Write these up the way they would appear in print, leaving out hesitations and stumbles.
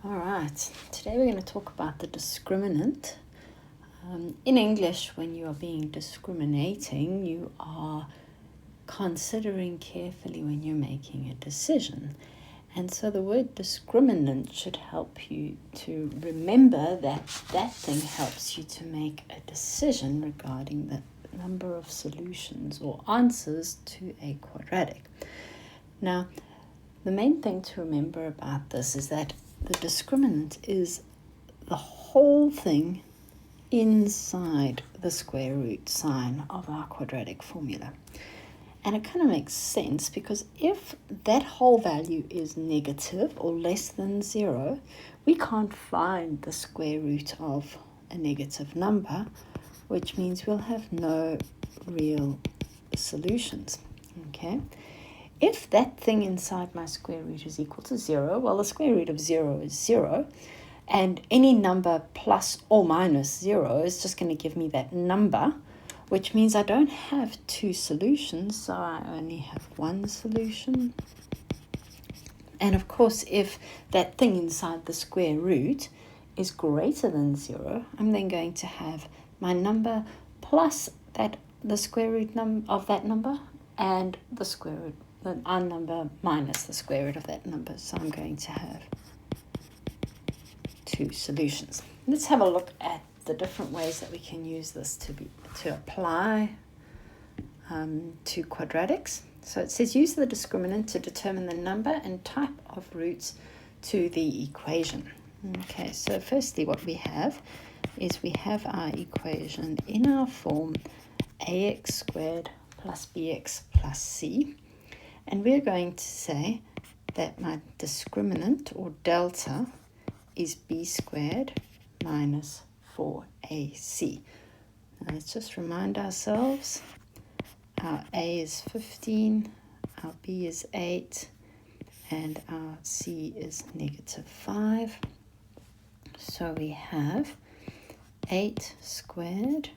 All right, today we're going to talk about the discriminant. In English, when you are being discriminating, you are considering carefully when you're making a decision. And so the word discriminant should help you to remember that that thing helps you to make a decision regarding the number of solutions or answers to a quadratic. Now, the main thing to remember about this is that the discriminant is the whole thing inside the square root sign of our quadratic formula. And it kind of makes sense because if that whole value is negative or less than 0, we can't find the square root of a negative number, which means we'll have no real solutions. Okay? If that thing inside my square root is equal to 0, well, the square root of 0 is 0, and any number plus or minus 0 is just going to give me that number, which means I don't have two solutions, so I only have one solution. And of course, if that thing inside the square root is greater than 0, I'm then going to have my number plus the square root of that number and the square root, our number minus the square root of that number. So I'm going to have two solutions. Let's have a look at the different ways that we can use this to apply to quadratics. So it says use the discriminant to determine the number and type of roots to the equation. Okay, so firstly what we have is we have our equation in our form ax squared plus bx plus c. And we're going to say that my discriminant, or delta, is b squared minus 4ac. Now let's just remind ourselves, our a is 15, our b is 8, and our c is negative 5. So we have 8 squared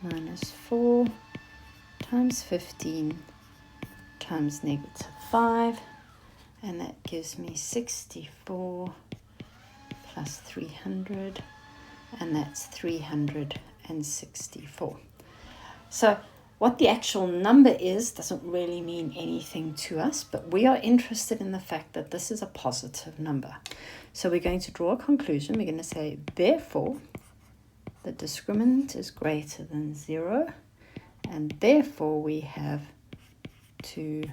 minus 4 times 15 times negative 5, and that gives me 64 plus 300, and that's 364. So what the actual number is doesn't really mean anything to us, but we are interested in the fact that this is a positive number. So we're going to draw a conclusion. We're going to say, therefore, the discriminant is greater than 0, and therefore we have two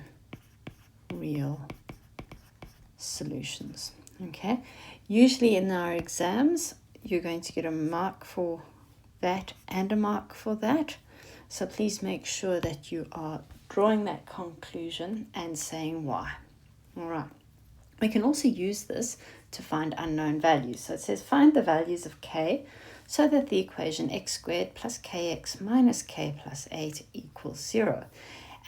real solutions. Okay, usually in our exams you're going to get a mark for that and a mark for that, so please make sure that you are drawing that conclusion and saying why. All right, we can also use this to find unknown values. So it says find the values of k so that the equation x squared plus kx minus k plus 8 equals 0.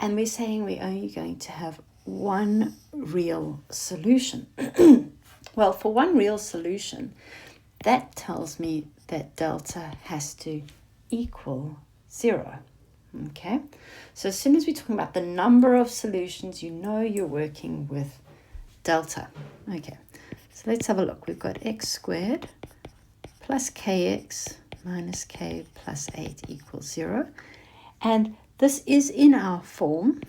And we're saying we're only going to have one real solution. Well, for one real solution, that tells me that delta has to equal 0. Okay? So as soon as we're talking about the number of solutions, you know you're working with delta. Okay, so let's have a look. We've got x squared plus kx minus k plus 8 equals 0. And this is in our form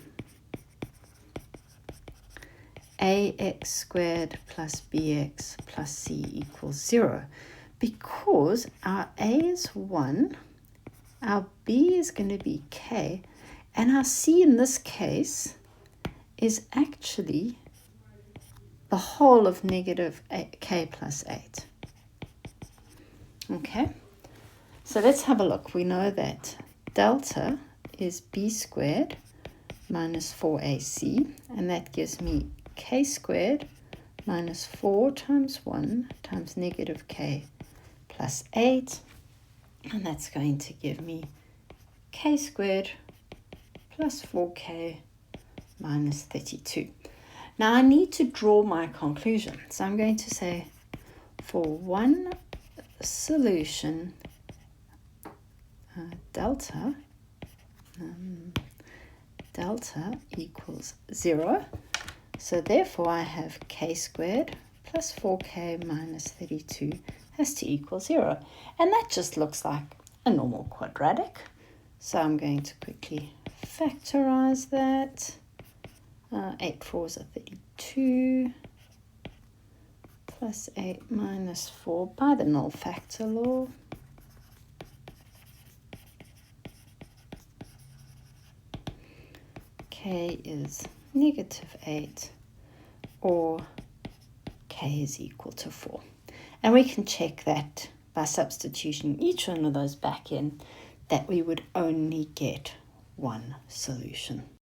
ax squared plus bx plus c equals 0, because our a is 1, our b is going to be k, and our c in this case is actually the whole of negative k plus 8. Okay, so let's have a look. We know that delta is b squared minus 4ac, and that gives me k squared minus 4 times 1 times negative k plus 8, and that's going to give me k squared plus 4k minus 32. Now I need to draw my conclusion, so I'm going to say for one solution delta equals 0. So therefore I have k squared plus 4k minus 32 has to equal 0. And that just looks like a normal quadratic. So I'm going to quickly factorize that. 8 4s are 32, plus 8 minus 4 by the null factor law. K is negative 8, or k is equal to 4. And we can check that by substituting each one of those back in, that we would only get one solution.